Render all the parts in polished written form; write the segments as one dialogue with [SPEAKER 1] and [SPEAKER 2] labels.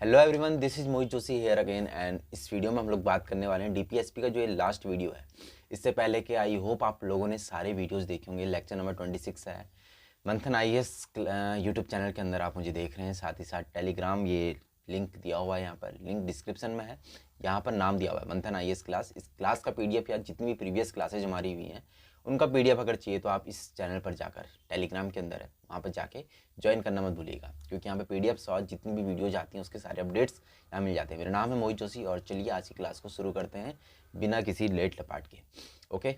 [SPEAKER 1] Hello everyone, this is Mohit Joshi here again. And इस video में हम लोग बात करने वाले हैं डीपीएसपी का जो ये लास्ट वीडियो है। इससे पहले कि आई होप आप लोगों ने सारे वीडियोस देखे होंगे। लेक्चर नंबर 26 है मंथन आईएएस यूट्यूब चैनल के अंदर आप मुझे देख रहे हैं। साथ ही साथ टेलीग्राम ये लिंक दिया हुआ है, यहाँ पर लिंक डिस्क्रिप्शन में है, यहाँ पर नाम दिया हुआ है मंथन आईएएस क्लास। इस क्लास का पीडीएफ या जितनी भी प्रीवियस क्लासेज हमारी हुई हैं उनका पीडीएफ अगर चाहिए तो आप इस चैनल पर जाकर, टेलीग्राम के अंदर है, वहाँ पर जाके ज्वाइन करना मत भूलिएगा, क्योंकि यहाँ पे पीडीएफ और जितनी भी वीडियोज आती हैं उसके सारे अपडेट्स यहाँ मिल जाते हैं। मेरा नाम है मोहित जोशी और चलिए आज की क्लास को शुरू करते हैं बिना किसी लेट लपाट के। ओके,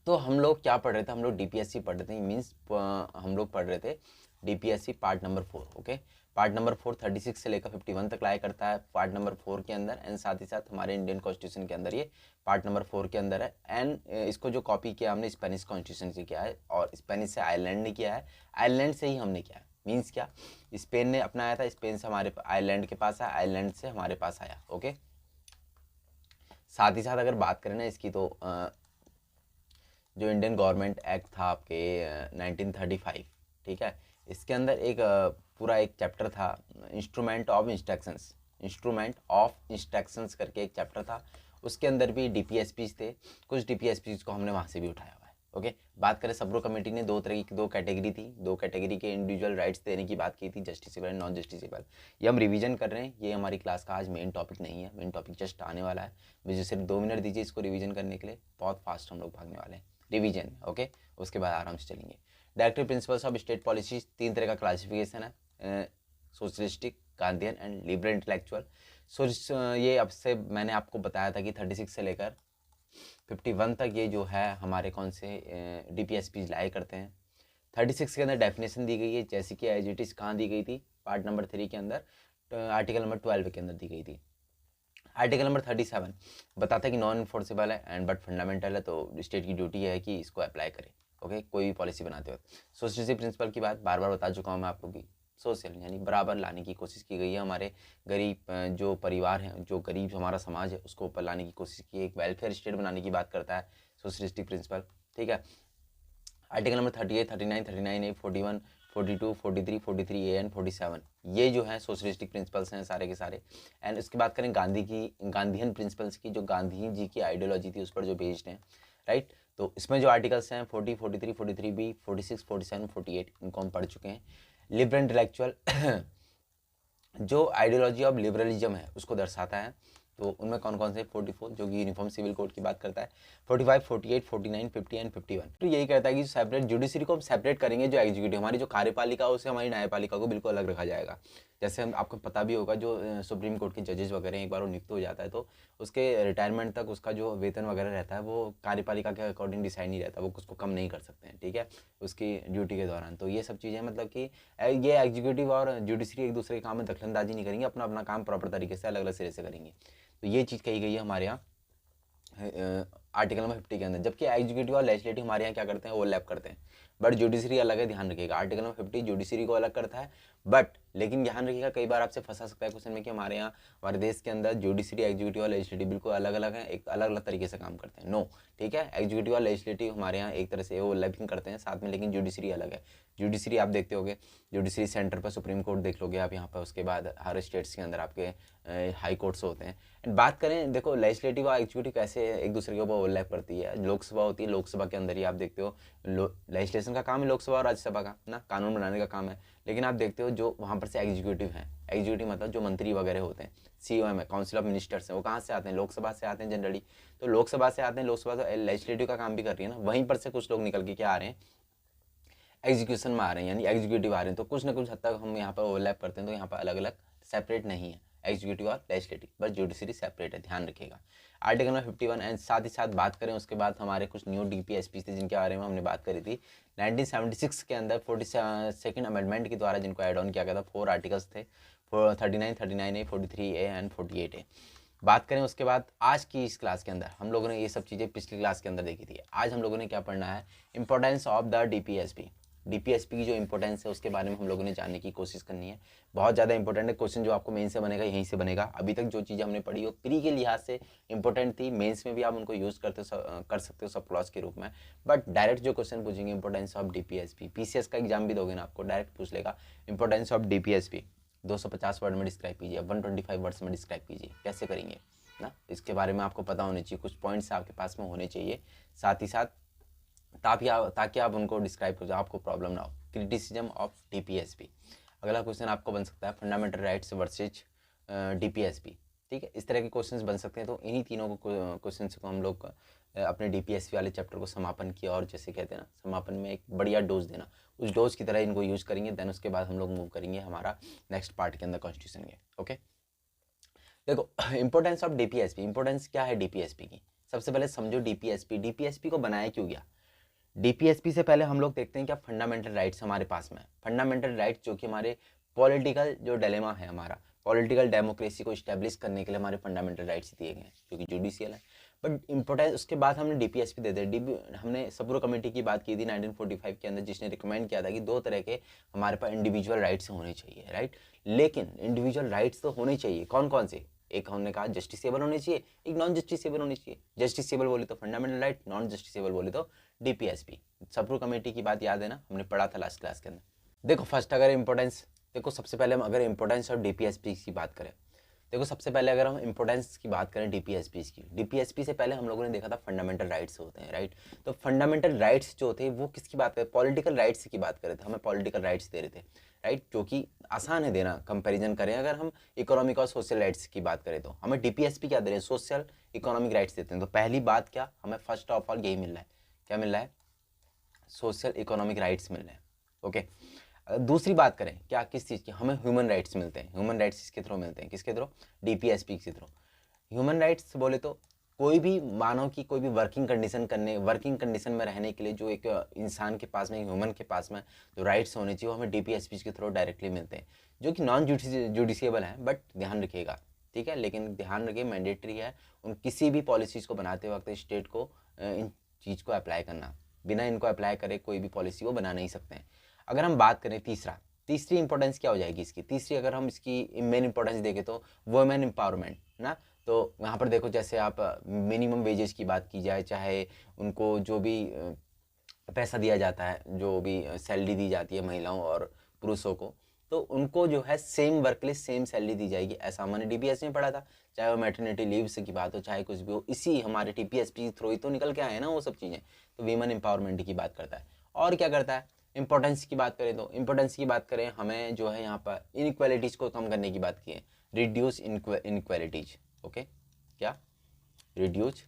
[SPEAKER 1] तो हम लोग क्या पढ़ रहे थे? हम लोग डीपीएससी पढ़ रहे थे, मीन्स हम लोग पढ़ रहे थे DPSC part number 4। Okay, part number 4 36 से लेकर 51 तक लाया करता है पार्ट नंबर 4 के अंदर। एंड साथ ही साथ हमारे इंडियन कॉन्स्टिट्यूशन के अंदर ये पार्ट नंबर 4 के अंदर है। एंड इसको जो कॉपी किया हमने स्पेनिश कॉन्स्टिट्यूशन से किया है और स्पेनिश से आयरलैंड ने किया है, आयरलैंड से ही हमने किया है। मीन्स क्या, स्पेन ने अपनाया था, स्पेन से हमारे आयरलैंड के पास आया, आयरलैंड से हमारे पास आया। ओके, साथ ही साथ अगर बात करें ना इसकी, तो जो इंडियन गवर्नमेंट एक्ट था आपके 1935, ठीक है, इसके अंदर एक पूरा एक चैप्टर था instrument of instructions, instrument of instructions करके एक चैप्टर था। उसके अंदर भी डीपीएसपीज थे, कुछ डीपीएसपीज को हमने वहाँ से भी उठाया हुआ है। ओके, बात करें सब्रो कमेटी ने दो तरह की दो कैटेगरी थी, दो कैटेगरी के इंडिविजुअल राइट्स देने की बात की थी, जस्टिसेबल एंड नॉन जस्टिसेबल। ये हम रिवीजन कर रहे हैं, ये हमारी क्लास का आज मेन टॉपिक नहीं है, मेन टॉपिक जस्ट आने वाला है। मुझे सिर्फ 2 मिनट दीजिए इसको रिवीजन करने के लिए, बहुत फास्ट हम लोग भागने वाले हैं रिवीजन। ओके, उसके बाद आराम से चलेंगे। Directive principles of state policy, 3 तरह का क्लासिफिकेशन है, socialistic, Gandhian and liberal intellectual. ये अब से मैंने आपको बताया था कि 36 से लेकर 51 तक ये जो है हमारे कौन से डीपीएसपी लाए करते हैं। 36 के अंदर डेफिनेशन दी गई है, जैसे कि एज इट इज कहाँ दी गई थी, पार्ट नंबर 3 के अंदर, आर्टिकल नंबर 12 के अंदर दी गई थी। आर्टिकल नंबर 37 बताता है कि नॉन इन्फोर्सेबल है एंड बट फंडामेंटल है, तो स्टेट की ड्यूटी है कि इसको अप्लाई करे। ओके, कोई भी पॉलिसी बनाते वक्त। सोशलिस्टिक प्रिंसिपल की बात बार बार बता चुका हूँ मैं आप लोग की, सोशल यानी बराबर लाने की कोशिश की गई है। हमारे गरीब जो परिवार हैं, जो गरीब हमारा समाज है, उसको ऊपर लाने की कोशिश की है, एक वेलफेयर स्टेट बनाने की बात करता है सोशलिस्टिक प्रिंसिपल। ठीक है, article number 38, 39, 39A, 41, 42, 43, 43A and 47, ये जो है सोशलिस्टिक प्रिंसिपल्स हैं सारे के सारे। एंड उसकी बात करें गांधी की, गांधीयन प्रिंसिपल्स की, जो गांधी जी की आइडियोलॉजी थी उस पर जो बेस्ड हैं, राइट। तो इसमें जो आर्टिकल्स हैं 40, 43, 43B, 46, 47, 48, इनको हम पढ़ चुके हैं। लिबरल इंटेलेक्चुअल जो आइडियोलॉजी ऑफ लिबरलिज्म है उसको दर्शाता है, तो उनमें कौन कौन से? 44 जो कि यूनिफॉर्म सिविल कोड की बात करता है, 45, 48, 49, 50 एंड 51। तो यही कहता है कि सेपरेट जुडिशरी को हम सेपरेट करेंगे, जो एग्जीक्यूटिव हमारी जो कार्यपालिका है उसे हमारी न्यायपालिका को बिल्कुल अलग रखा जाएगा। जैसे हम आपको पता भी होगा जो सुप्रीम कोर्ट के जजेस वगैरह एक बार वो नियुक्त हो जाता है तो उसके रिटायरमेंट तक उसका जो वेतन वगैरह रहता है वो कार्यपालिका के अकॉर्डिंग डिसाइड नहीं रहता, वो उसको कम नहीं कर सकते हैं, ठीक है, उसकी ड्यूटी के दौरान। तो ये सब चीज़ें मतलब कि ये एग्जीक्यूटिव और जुडिशरी एक दूसरे के काम में दखलंदाजी नहीं करेंगे, अपना अपना काम प्रॉपर तरीके से अलग अलग सिरे से करेंगे। तो ये चीज़ कही गई है हमारे यहाँ आर्टिकल नंबर 50 के अंदर। जबकि एग्जीक्यूटिव और लेजिस्लेटिव हमारे यहाँ क्या करते हैं, ओवरलैप करते हैं, बट जुडिशरी अलग है, ध्यान रखिएगा। आर्टिकल नंबर 50 जुडिशरी को अलग करता है, बट लेकिन ध्यान रखिएगा कई बार आपसे फंसा सकता है क्वेश्चन में कि हमारे यहाँ हमारे देश के अंदर जुडिशरी, एग्जीक्यूटिव और लेजिस्लेटिव बिल्कुल अलग अलग है, एक अलग अलग तरीके से काम करते हैं। नो, ठीक है, एग्जीक्यूटिव और लेजिस्लेटिव हमारे यहाँ एक तरह से ओवरलैपिंग करते हैं साथ में, लेकिन जुडिशरी अलग है। जुडिशरी आप देखते होगे, जुडिशरी सेंटर पर सुप्रीम कोर्ट देख लोगे आप यहाँ पर, उसके बाद हर स्टेट्स के अंदर आपके हाई कोर्ट्स होते हैं। एंड बात करें, देखो लेजिस्लेटिव और एग्जीक्यूटिव कैसे एक दूसरे के ऊपर ओवरलैप करती है। लोकसभा होती है, लोकसभा के अंदर ही आप देखते हो लेजिस्लेशन का काम है लोकसभा और राज्यसभा का ना, कानून बनाने का काम है। लेकिन आप देखते हो जो वहाँ पर से एग्जीक्यूटिव हैं, एग्जीक्यूटिव मतलब जो मंत्री वगैरह होते हैं, सीओएम है, काउंसिल ऑफ मिनिस्टर्स हैं, वो कहाँ से आते हैं? लोकसभा से आते हैं जनरली। तो लोकसभा से आते हैं, लोकसभा तो लेजिस्लेटिव का काम भी कर रही है ना, वहीं पर से कुछ लोग निकल के क्या आ रहे हैं, एग्जीक्यूशन में आ रहे हैं, यानी एग्जीक्यूटिव आ रहे हैं। तो कुछ ना कुछ हद तक हम यहाँ पर ओवरलैप करते हैं, तो यहाँ पर अलग अलग सेपरेट नहीं है एग्जीक्यूटिव और लेजिस्लेटिव, बस जुडिशरी सेपरेट है, ध्यान रखिएगा। आर्टिकल नंबर 51 एंड साथ ही साथ बात करें उसके बाद हमारे कुछ न्यू डीपीएसपी थे जिनके बारे में हमने बात करी थी 1976 के अंदर 42nd अमेंडमेंट के द्वारा, जिनको एड ऑन किया गया था। 4 आर्टिकल्स थे, 39, 39A, 43A एंड 48A। बात करें उसके बाद आज की इस क्लास के अंदर हम लोगों ने ये सब चीज़ें पिछली क्लास के अंदर देखी थी। आज हम लोगों ने क्या पढ़ना है, importance of the DPSP. DPSP की जो इंपॉर्टेंस है उसके बारे में हम लोगों ने जानने की कोशिश करनी है। बहुत ज़्यादा इंपॉर्टेंट है, क्वेश्चन जो आपको मेन से बनेगा यहीं से बनेगा। अभी तक जो चीज़ें हमने पढ़ी वो प्री के लिहाज से इंपॉर्टेंट थी, मेंस में भी आप उनको यूज़ कर सकते हो सब क्लॉज के रूप में। बट डायरेक्ट जो क्वेश्चन पूछेंगे इंपॉर्टेंस ऑफ डीपीएसपी, पीसीएस का एग्जाम भी दोगे ना आपको डायरेक्ट पूछ लेगा इंपॉर्टेंस ऑफ डीपीएसपी। 250 वर्ड में डिस्क्राइब कीजिए, 125 वर्ड्स में डिस्क्राइब कीजिए, कैसे करेंगे ना? इसके बारे में आपको पता होना चाहिए, कुछ पॉइंट्स आपके पास में होने चाहिए साथ ही साथ, ताकि आप उनको डिस्क्राइब कर जाओ, आपको प्रॉब्लम ना हो। क्रिटिसिज्म ऑफ डीपीएसपी, अगला क्वेश्चन आपको बन सकता है फंडामेंटल राइट्स वर्सेज डीपीएसपी। ठीक है, इस तरह के क्वेश्चंस बन सकते हैं। तो इन्हीं तीनों क्वेश्चंस को हम लोग अपने डीपीएसपी वाले चैप्टर को समापन किया, और जैसे कहते हैं ना, समापन में एक बढ़िया डोज देना, उस डोज की तरह इनको यूज़ करेंगे। देन उसके बाद हम लोग मूव करेंगे हमारा नेक्स्ट पार्ट के अंदर, कॉन्स्टिट्यूशन के। ओके, देखो इंपॉर्टेंस ऑफ डीपीएसपी, इंपॉर्टेंस क्या है डीपीएसपी की। सबसे पहले समझो डीपीएसपी, डीपीएसपी को बनाया क्यों गया। डीपीएसपी से पहले हम लोग देखते हैं क्या फंडामेंटल राइट्स हमारे पास में है। फंडामेंटल राइट्स जो कि हमारे पॉलिटिकल जो डिलेमा है, हमारा पॉलिटिकल डेमोक्रेसी को इस्टेब्लिश करने के लिए हमारे फंडामेंटल राइट्स दिए गए हैं, जो कि जुडिशियल है। बट इंपॉर्टेंस उसके बाद हमने डीपीएसपी दे दिया। हमने सबरो कमेटी की बात की थी 1945 के अंदर, जिसने रिकमेंड किया था कि दो तरह के हमारे पास इंडिविजुअल राइट्स होने चाहिए, राइट। लेकिन इंडिविजुअल राइट्स तो होने चाहिए, कौन कौन से? एक हमने कहा जस्टिसेबल होने चाहिए, एक नॉन जस्टिसेबल होने चाहिए। जस्टिसेबल बोले तो फंडामेंटल राइट, नॉन जस्टिसेबल बोले तो डीपीएसपी। सबरो कमेटी की बात याद है ना, हमने पढ़ा था लास्ट क्लास के अंदर। देखो फर्स्ट अगर इंपॉर्टेंस, देखो सबसे पहले हम अगर इंपॉर्टेंस ऑफ डीपीएसपी की बात करें, देखो सबसे पहले अगर हम इंपॉर्टेंस की बात करें डीपीएसपी की, डीपीएसपी से पहले हम लोगों ने देखा था फंडामेंटल राइट्स होते हैं, राइट। तो फंडामेंटल राइट्स जो होते हैं वो किसकी बात करें? पॉलिटिकल राइट्स की बात कर रहे थे, हमें पॉलिटिकल राइट्स दे रहे थे, राइट, जो कि आसान है देना कंपैरिजन करें। अगर हम इकोनॉमिक और सोशल राइट्स की बात करें तो हमें डीपीएसपी क्या दे रहे हैं? सोशल इकोनॉमिक राइट्स देते हैं। तो पहली बात क्या, हमें फर्स्ट ऑफ ऑल यही मिल रहा है, क्या मिल रहा है? सोशल इकोनॉमिक राइट्स मिल रहे हैं। ओके, दूसरी बात करें क्या, किस चीज़ की? हमें ह्यूमन राइट्स मिलते हैं। ह्यूमन राइट्स किसके थ्रू मिलते हैं? किसके थ्रू? डीपीएसपी के थ्रू। ह्यूमन राइट्स बोले तो कोई भी मानव की कोई भी वर्किंग कंडीशन में रहने के लिए जो एक इंसान के पास में, ह्यूमन के पास में जो राइट्स होने चाहिए, वो हमें डीपीएसपी के थ्रू डायरेक्टली मिलते हैं, जो कि नॉन जुडिशियबल है। बट ध्यान रखिएगा, ठीक है, लेकिन ध्यान रखिए मैंडेटरी है उन किसी भी पॉलिसीज़ को बनाते वक्त स्टेट को इन चीज़ को अप्लाई करना। बिना इनको अप्लाई करे कोई भी पॉलिसी वो बना नहीं सकते हैं। अगर हम बात करें तीसरी इंपॉर्टेंस क्या हो जाएगी इसकी? तीसरी अगर हम इसकी मेन इंपॉर्टेंस देखें तो वुमेन एम्पावरमेंट ना। तो यहाँ पर देखो, जैसे आप मिनिमम वेजेस की बात की जाए, चाहे उनको जो भी पैसा दिया जाता है, जो भी सैलरी दी जाती है महिलाओं और पुरुषों को, तो उनको जो है सेम वर्क के लिए सेम सैलरी दी जाएगी, ऐसा हमने डीपीएस में पढ़ा था। चाहे वो मैटरनिटी लीव से की बात हो, चाहे कुछ भी हो, इसी हमारे टीपीएसपी थ्रू ही तो निकल के आए ना वो सब चीज़ें। तो वीमेन एम्पावरमेंट की बात करता है। और क्या करता है? इंपॉर्टेंस की बात करें तो इंपॉर्टेंस की बात करें, हमें जो है यहाँ पर इनइक्वालिटीज़ को कम करने की बात की है, रिड्यूस इनइक्वालिटीज। ओके, क्या? Reduce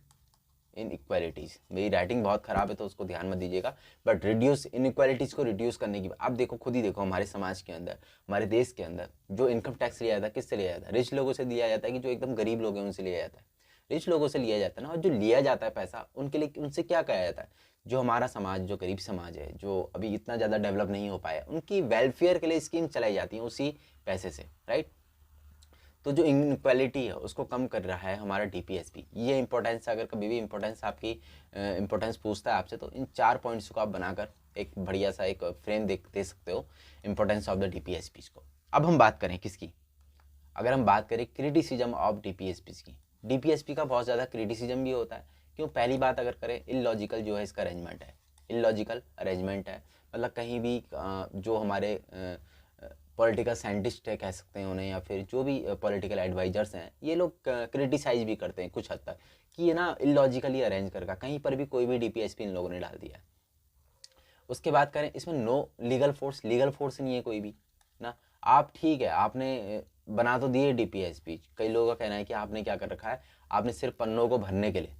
[SPEAKER 1] inequalities. मेरी राइटिंग बहुत ख़राब है तो उसको ध्यान में दीजिएगा, बट रिड्यूस इनइक्वालिटीज़ को रिड्यूस करने की, आप देखो खुद ही देखो हमारे समाज के अंदर, हमारे देश के अंदर जो इनकम टैक्स लिया जाता है, किससे लिया जाता है? रिच लोगों से लिया जाता है, कि जो एकदम गरीब लोग हैं उनसे लिया जाता है? रिच लोगों से लिया जाता है ना। और जो लिया जाता है पैसा, उनके लिए उनसे क्या कहा जाता है? जो हमारा समाज, जो गरीब समाज है, जो अभी इतना ज़्यादा डेवलप नहीं हो पाया, उनकी वेलफेयर के लिए स्कीम चलाई जाती है उसी पैसे से, राइट। तो जो इनक्वालिटी है उसको कम कर रहा है हमारा डीपीएसपी। ये इंपॉर्टेंस, अगर कभी भी इंपॉर्टेंस आपकी इंपॉर्टेंस पूछता है आपसे, तो इन 4 पॉइंट्स को आप बनाकर एक बढ़िया सा एक फ्रेम दे सकते हो इंपॉर्टेंस ऑफ द डीपीएसपी को। अब हम बात करें किसकी? अगर हम बात करें क्रिटिसिज्म ऑफ डीपीएसपी की, डीपीएसपी का बहुत ज़्यादा क्रिटिसिज्म भी होता है। क्यों? पहली बात अगर करें, इलॉजिकल जो है इसका अरेंजमेंट है, इलॉजिकल अरेंजमेंट है। मतलब कहीं भी जो हमारे पॉलिटिकल साइंटिस्ट है कह सकते हैं उन्हें, या फिर जो भी पॉलिटिकल एडवाइजर्स हैं, ये लोग क्रिटिसाइज भी करते हैं कुछ हद तक कि ये ना इलॉजिकली अरेंज करके कहीं पर भी कोई भी डीपीएसपी इन लोगों ने डाल दिया है। उसके बाद करें, इसमें नो लीगल फोर्स नहीं है कोई भी ना। आप ठीक है, आपने बना तो दिए डीपीएसपी, कई लोगों का कहना है कि आपने क्या कर रखा है, आपने सिर्फ पन्नों को भरने के लिए,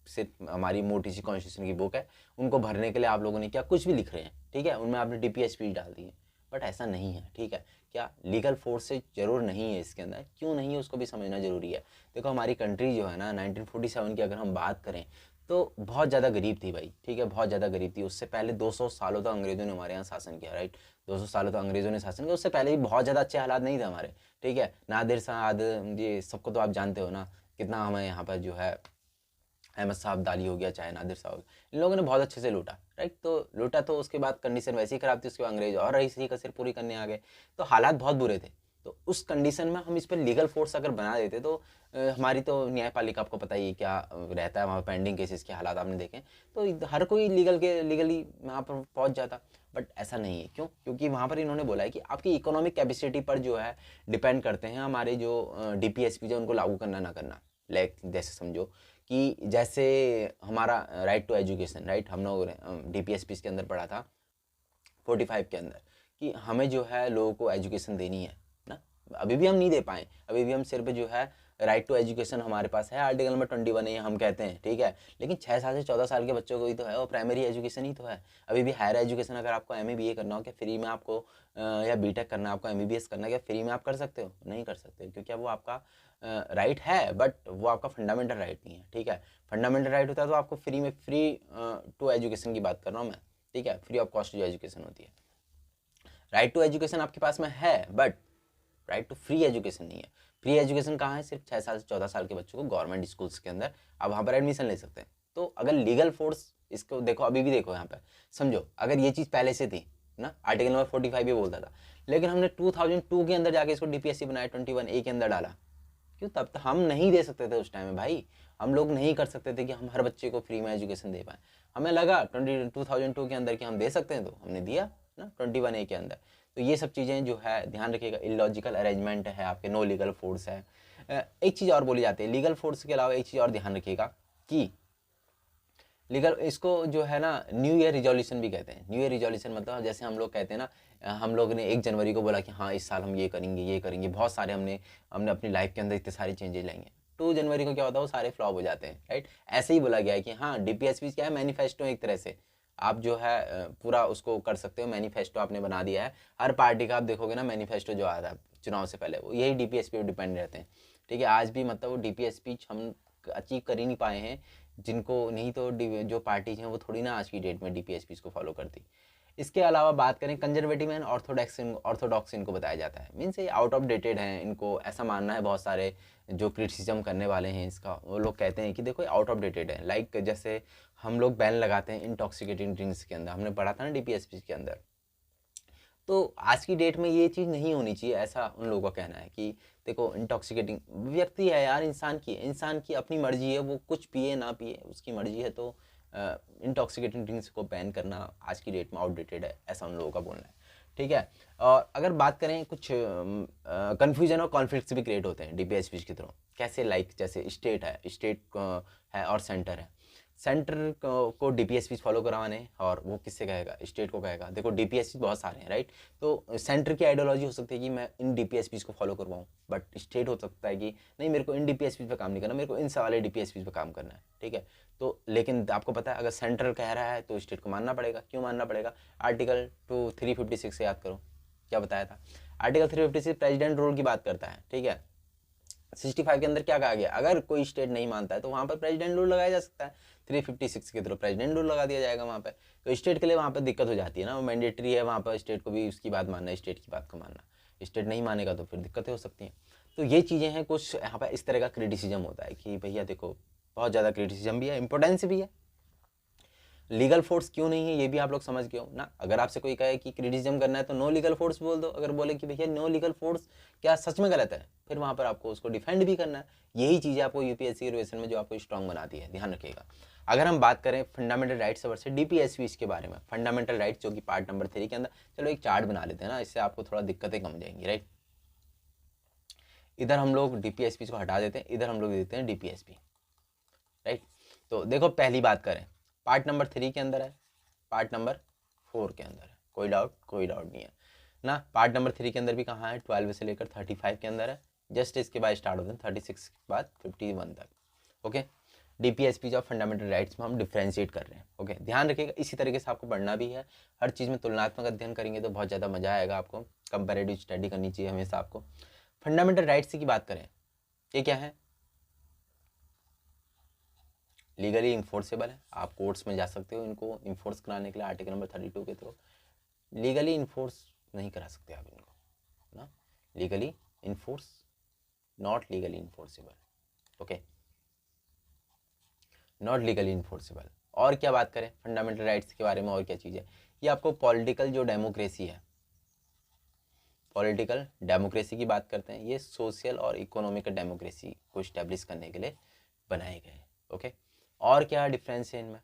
[SPEAKER 1] सिर्फ हमारी मोटी सी कॉन्स्टिट्यूशन की बुक है उनको भरने के लिए आप लोगों ने क्या कुछ भी लिख रहे हैं, ठीक है, उनमें आपने डीपीएसपी डाल दी है। बट ऐसा नहीं है, ठीक है। क्या लीगल फोर्स से जरूर नहीं है इसके अंदर? क्यों नहीं है उसको भी समझना जरूरी है। देखो हमारी कंट्री जो है ना, 1947 की अगर हम बात करें तो बहुत ज़्यादा गरीब थी भाई, ठीक है, बहुत ज़्यादा गरीब थी। उससे पहले 200 सालों तक अंग्रेज़ों ने हमारे यहाँ शासन किया, राइट। 200 सालों तक अंग्रेज़ों ने शासन किया, उससे पहले भी बहुत ज़्यादा अच्छे हालात नहीं थे हमारे, ठीक है। नादिर साहब, ये सबको तो आप जानते हो ना, कितना हमें यहाँ पर जो है अहमद साहब अब्दाली हो गया, चाहे नादिर साहब, इन लोगों ने बहुत अच्छे से लूटा, राइट। तो लूटा तो उसके बाद कंडीशन वैसी ही खराब थी, उसके बाद अंग्रेज और इसी का सिर पूरी करने आ गए, तो हालात बहुत बुरे थे। तो उस कंडीशन में हम इस पर लीगल फोर्स अगर बना देते तो हमारी तो न्यायपालिका, आपको पता ही क्या रहता है वहाँ पेंडिंग केसेस के हालात आपने देखे, तो हर कोई लीगली वहाँ पर पहुँच जाता। बट ऐसा नहीं है। क्यों? क्योंकि वहाँ पर इन्होंने बोला है कि आपकी इकोनॉमिक कैपेसिटी पर जो है डिपेंड करते हैं हमारे जो DPSP जो उनको लागू करना ना करना। लाइक जैसे समझो कि जैसे हमारा राइट टू एजुकेशन, राइट, हम लोग DPSP के अंदर पढ़ा था 45 के अंदर कि हमें जो है लोगों को एजुकेशन देनी है ना। अभी भी हम नहीं दे पाए, अभी भी हम सिर्फ जो है राइट टू एजुकेशन हमारे पास है, आर्टिकल नंबर 21 है, हम कहते हैं, ठीक है। लेकिन 6 साल से 14 साल के बच्चों को ही तो है, और प्राइमरी एजुकेशन ही तो है। अभी भी हायर एजुकेशन अगर आपको MA BA करना हो, क्या फ्री में आपको या BTech करना है, आपको MBBS करना है, क्या फ्री में आप कर सकते हो? नहीं कर सकते, क्योंकि वो आपका राइट है, बट वो आपका फंडामेंटल राइट नहीं है, ठीक है। फंडामेंटल राइट होता है तो आपको फ्री में, फ्री टू एजुकेशन की बात कर रहा हूँ मैं, ठीक है, फ्री ऑफ कॉस्ट जो एजुकेशन होती है। राइट टू एजुकेशन आपके पास में है, but right to free education नहीं है। फ्री एजुकेशन कहाँ है? सिर्फ 6 साल से 14 साल के बच्चों को गवर्नमेंट स्कूल्स के अंदर आप वहाँ पर एडमिशन ले सकते हैं। तो अगर लीगल फोर्स, इसको देखो, अभी भी देखो यहाँ पर, समझो अगर ये चीज़ पहले से थी ना, आर्टिकल नंबर 45 ये बोलता था, लेकिन हमने 2002 के अंदर जाके इसको DPSC बनाया, 21A के अंदर डाला। क्यों? तब तक हम नहीं दे सकते थे उस टाइम में भाई, हम लोग नहीं कर सकते थे कि हम हर बच्चे को फ्री में एजुकेशन दे पाए। हमें लगा 2002 के अंदर कि हम दे सकते हैं, तो हमने दिया ना 21A के अंदर। तो ये सब चीज़ें जो है ध्यान रखिएगा, इलॉजिकल अरेंजमेंट है आपके, नो लीगल फोर्स है। एक चीज़ और बोली जाती है लीगल फोर्स के अलावा, एक चीज़ और ध्यान रखिएगा कि लीगल, इसको जो है ना न्यू ईयर रिजोल्यूशन भी कहते हैं। न्यू ईयर रिजोल्यूशन मतलब जैसे हम लोग कहते हैं ना, हम लोग ने 1 जनवरी को बोला कि हाँ इस साल हम ये करेंगे, ये करेंगे, बहुत सारे हमने हमने अपनी लाइफ के अंदर इतने सारे चेंजेस लाएंगे। 2 जनवरी को क्या होता है, वो सारे फ्लॉप हो जाते हैं, राइट। ऐसे ही बोला गया है कि हाँ DPSP क्या है, मैनिफेस्टो एक तरह से आप जो है पूरा उसको कर सकते हो। मैनिफेस्टो आपने बना दिया है, हर पार्टी का आप देखोगे ना मैनिफेस्टो जो आता है चुनाव से पहले, वो यही DPSP पर डिपेंड रहते हैं, ठीक है। आज भी मतलब वो DPSP हम अचीव कर ही नहीं पाए हैं, जिनको नहीं तो जो पार्टीज हैं वो थोड़ी ना आज की डेट में DPSP को फॉलो करती। इसके अलावा बात करें कंजर्वेटिव एंड ऑर्थोडॉक्स इनको बताया जाता है, मीन्स ये आउट ऑफ डेटेड हैं, इनको ऐसा मानना है बहुत सारे जो क्रिटिसिज्म करने वाले हैं इसका, वो लोग कहते हैं कि देखो ये आउट ऑफ डेटेड है। लाइक जैसे हम लोग बैन लगाते हैं इंटॉक्सिकेटिंग ड्रिंक्स के अंदर, हमने पढ़ा था ना DPSP के अंदर। तो आज की डेट में ये चीज़ नहीं होनी चाहिए, ऐसा उन लोगों का कहना है कि देखो इंटॉक्सिकेटिंग व्यक्ति है यार, इंसान की अपनी मर्जी है, वो कुछ पिए ना पिए उसकी मर्जी है। तो इंटॉक्सिकेटिंग ड्रिंक्स को बैन करना आज की डेट में आउटडेटेड है, ऐसा उन लोगों का बोलना है, ठीक है। और अगर बात करें कुछ कन्फ्यूजन और कॉन्फ्लिक्ट्स भी क्रिएट होते हैं DPSP के थ्रू। कैसे? लाइक जैसे स्टेट है और सेंटर है। सेंटर को DPSP फॉलो करवाने, और वो किससे कहेगा? स्टेट को कहेगा। देखो DPSP बहुत सारे हैं, राइट। तो सेंटर की आइडियोलॉजी हो सकती है कि मैं इन DPSP को फॉलो करवाऊँ, बट स्टेट हो सकता है कि नहीं, मेरे को इन DPSP पे काम नहीं करना, मेरे को इन वाले DPSP पे काम करना है, ठीक है। तो लेकिन आपको पता है अगर सेंट्रल कह रहा है तो स्टेट को मानना पड़ेगा। क्यों मानना पड़ेगा? आर्टिकल 356 से याद करो क्या बताया था। आर्टिकल 356 प्रेसिडेंट रूल की बात करता है, ठीक है। 65 के अंदर क्या कहा गया? अगर कोई स्टेट नहीं मानता है तो वहाँ पर प्रेसिडेंट रूल लगाया जा सकता है। 356 के थ्रू प्रेसिडेंट रूल लगा दिया जाएगा वहाँ पे। तो स्टेट के लिए वहाँ पर दिक्कत हो जाती है ना, वो मैंडेटरी है वहाँ पर स्टेट को भी उसकी बात मानना है, स्टेट की बात को मानना। स्टेट नहीं मानेगा तो फिर दिक्कतें हो सकती हैं। तो ये चीज़ें हैं कुछ यहाँ पर, इस तरह का क्रिटिसिज्म होता है कि भैया देखो बहुत ज़्यादा क्रिटिसिज्म भी है, इंपॉर्टेंस भी है। लीगल फोर्स क्यों नहीं है ये भी आप लोग समझ गए हो ना। अगर आपसे कोई कहे कि क्रिटिसिज्म करना है तो नो लीगल फोर्स बोल दो। अगर बोले कि भैया नो लीगल फोर्स क्या सच में गलत है, फिर वहाँ पर आपको उसको डिफेंड भी करना है। यही चीज़ आपको UPSC रिविजन में जो आपको स्ट्रॉन्ग बनाती है, ध्यान रखिएगा। अगर हम बात करें फंडामेंटल राइट्स वर्सेस DPSP के बारे में, फंडामेंटल राइट्स जो कि पार्ट नंबर 3 के अंदर, चलो एक चार्ट बना लेते हैं ना, इससे आपको थोड़ा दिक्कतें कम हो जाएंगी, राइट। इधर हम लोग DPSP को हटा देते हैं, इधर हम लोग देते हैं DPSP, राइट। तो देखो पहली बात करें, पार्ट नंबर 3 के अंदर है, पार्ट नंबर 4 के अंदर है, कोई डाउट नहीं है ना। पार्ट नंबर 3 के अंदर भी कहाँ है? 12 से लेकर 35 के अंदर है। जस्ट इसके बाद स्टार्ट होते हैं 36 के बाद 51 तक, ओके। DPSP जो फंडामेंटल राइट्स में हम डिफ्रेंशिएट कर रहे हैं, ओके। ध्यान रखिएगा, इसी तरीके से आपको पढ़ना भी है। हर चीज़ में तुलनात्मक अध्ययन करेंगे तो बहुत ज़्यादा मजा आएगा आपको। कंपैरेटिव स्टडी करनी चाहिए हमेशा आपको। फंडामेंटल राइट्स की बात करें, ये क्या है? लीगली इन्फोर्सेबल है, आप कोर्ट्स में जा सकते हो इनको इन्फोर्स कराने के लिए आर्टिकल नंबर 32 के थ्रू। लीगली इन्फोर्स नहीं करा सकते आप इनको ना, legally enforce, not legally enforceable, okay, not legally enforceable. और क्या बात करें फंडामेंटल राइट्स के बारे में, और क्या चीज़ है? ये आपको पॉलिटिकल जो डेमोक्रेसी है, पॉलिटिकल डेमोक्रेसी की बात करते हैं। ये सोशल और इकोनॉमिकल डेमोक्रेसी को इस्टेब्लिश करने के लिए बनाए गए, ओके। और क्या डिफरेंस है इनमें?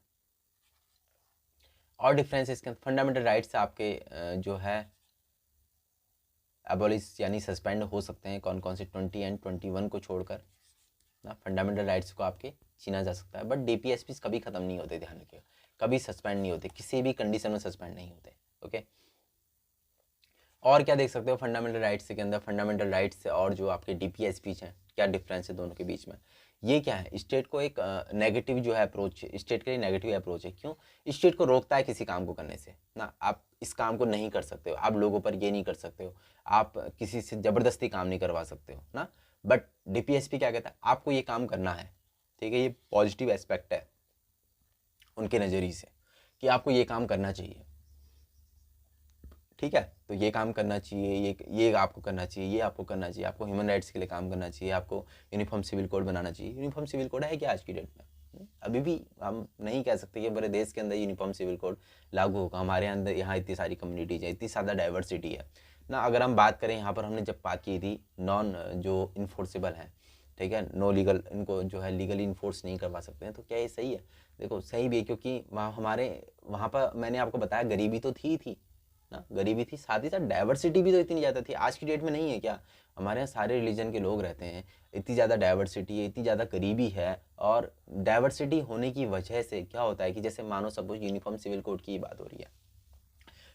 [SPEAKER 1] और डिफरेंस इसके फंडामेंटल राइट्स आपके जो है एबॉलिश यानी सस्पेंड हो सकते हैं कौन कौन से 20 एंड 21 को छोड़कर ना, फंडामेंटल राइट्स को आपके छीना जा सकता है। बट डीपीएसपी कभी ख़त्म नहीं होते, ध्यान रखिएगा, कभी सस्पेंड नहीं होते, किसी भी कंडीशन में सस्पेंड नहीं होते। ओके, और क्या देख सकते हो फंडामेंटल राइट्स के अंदर, फंडामेंटल राइट्स से और जो आपके डीपीएसपी हैं क्या डिफरेंस है दोनों के बीच में। ये क्या है, स्टेट को एक नेगेटिव जो है अप्रोच, स्टेट के लिए नेगेटिव अप्रोच है। क्यों, स्टेट को रोकता है किसी काम को करने से ना, आप इस काम को नहीं कर सकते हो, आप लोगों पर ये नहीं कर सकते हो, आप किसी से ज़बरदस्ती काम नहीं करवा सकते हो ना। बट डीपीएसपी क्या कहता है, आपको ये काम करना है, ठीक है, ये पॉजिटिव एस्पेक्ट है उनके नज़रिए से कि आपको ये काम करना चाहिए, ठीक है, तो ये काम करना चाहिए, ये आपको करना चाहिए, ये आपको करना चाहिए, आपको ह्यूमन राइट्स के लिए काम करना चाहिए, आपको यूनिफॉर्म सिविल कोड बनाना चाहिए। यूनिफॉर्म सिविल कोड है क्या आज की डेट में? अभी भी हम नहीं कह सकते कि पूरे देश के अंदर यूनिफॉर्म सिविल कोड लागू होगा। हमारे अंदर यहाँ इतनी सारी कम्युनिटीज है, इतनी ज़्यादा डाइवर्सिटी है ना। अगर हम बात करें यहाँ पर, हमने जब बात की थी नॉन जो इन्फोर्सेबल हैं, ठीक है, नो लीगल, इनको जो है लीगली इन्फोर्स नहीं करवा सकते हैं, तो क्या ये सही है? देखो सही भी है, क्योंकि वहाँ पर मैंने आपको बताया गरीबी तो थी ना, गरीबी थी, साथ ही साथ डाइवर्सिटी भी तो इतनी ज़्यादा थी। आज की डेट में नहीं है क्या? हमारे यहाँ सारे रिलीजन के लोग रहते हैं, इतनी ज़्यादा डाइवर्सिटी है, इतनी ज़्यादा गरीबी है। और डाइवर्सिटी होने की वजह से क्या होता है कि जैसे मानो सपोज यूनिफॉर्म सिविल कोड की बात हो रही है,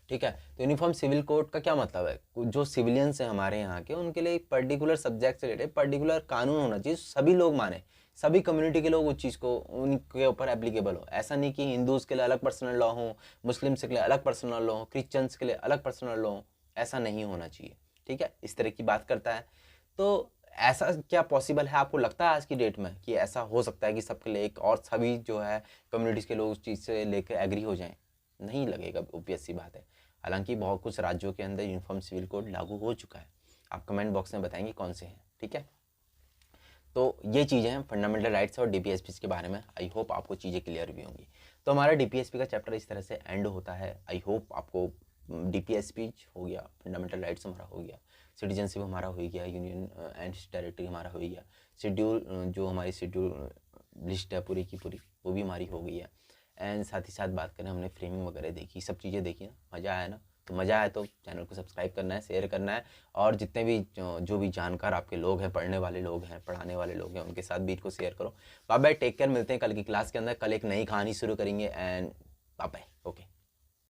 [SPEAKER 1] ठीक है, तो यूनिफॉर्म सिविल कोड का क्या मतलब है, जो सिविलियंस हैं हमारे यहाँ के, उनके लिए एक पर्टिकुलर सब्जेक्ट से रिलेटेड पर्टिकुलर कानून होना चाहिए, सभी लोग माने, सभी कम्युनिटी के लोग उस चीज़ को उनके ऊपर एप्लीकेबल हो। ऐसा नहीं कि हिंदूज़ के लिए अलग पर्सनल लॉ हो, मुस्लिम्स के लिए अलग पर्सनल लॉ हो, क्रिश्चियंस के लिए अलग पर्सनल लॉ हो, ऐसा नहीं होना चाहिए, ठीक है, इस तरह की बात करता है। तो ऐसा क्या पॉसिबल है, आपको लगता है आज की डेट में कि ऐसा हो सकता है कि सबके लिए एक और सभी जो है कम्युनिटीज़ के लोग उस चीज़ से लेकर एग्री हो जाएं? नहीं लगेगा, ओपीएस सी बात है। हालांकि बहुत कुछ राज्यों के अंदर यूनिफॉर्म सिविल कोड लागू हो चुका है, आप कमेंट बॉक्स में बताएंगे कौन से हैं, ठीक है। तो ये चीज़ें हैं फंडामेंटल राइट्स और डीपीएसपी के बारे में। आई होप आपको चीज़ें क्लियर भी होंगी। तो हमारा डीपीएसपी का चैप्टर इस तरह से एंड होता है। आई होप आपको डीपीएसपी हो गया, फंडामेंटल राइट्स हमारा हो गया, सिटीजनशिप हमारा हो गया, यूनियन एंड टेरिटरी हमारा हो गया, शेड्यूल जो हमारी शेड्यूल लिस्ट है पूरी की पूरी वो भी हमारी हो गई है। एंड साथ ही साथ बात करें, हमने फ्रेमिंग वगैरह देखी, सब चीज़ें देखी ना, मज़ा आया ना। तो मज़ा आया तो चैनल को सब्सक्राइब करना है, शेयर करना है, और जितने भी जो भी जानकार आपके लोग हैं, पढ़ने वाले लोग हैं, पढ़ाने वाले लोग हैं, उनके साथ भी को शेयर करो। बाय बाय, टेक केयर, मिलते हैं कल की क्लास के अंदर। कल एक नई कहानी शुरू करेंगे एंड बाय बाय, ओके।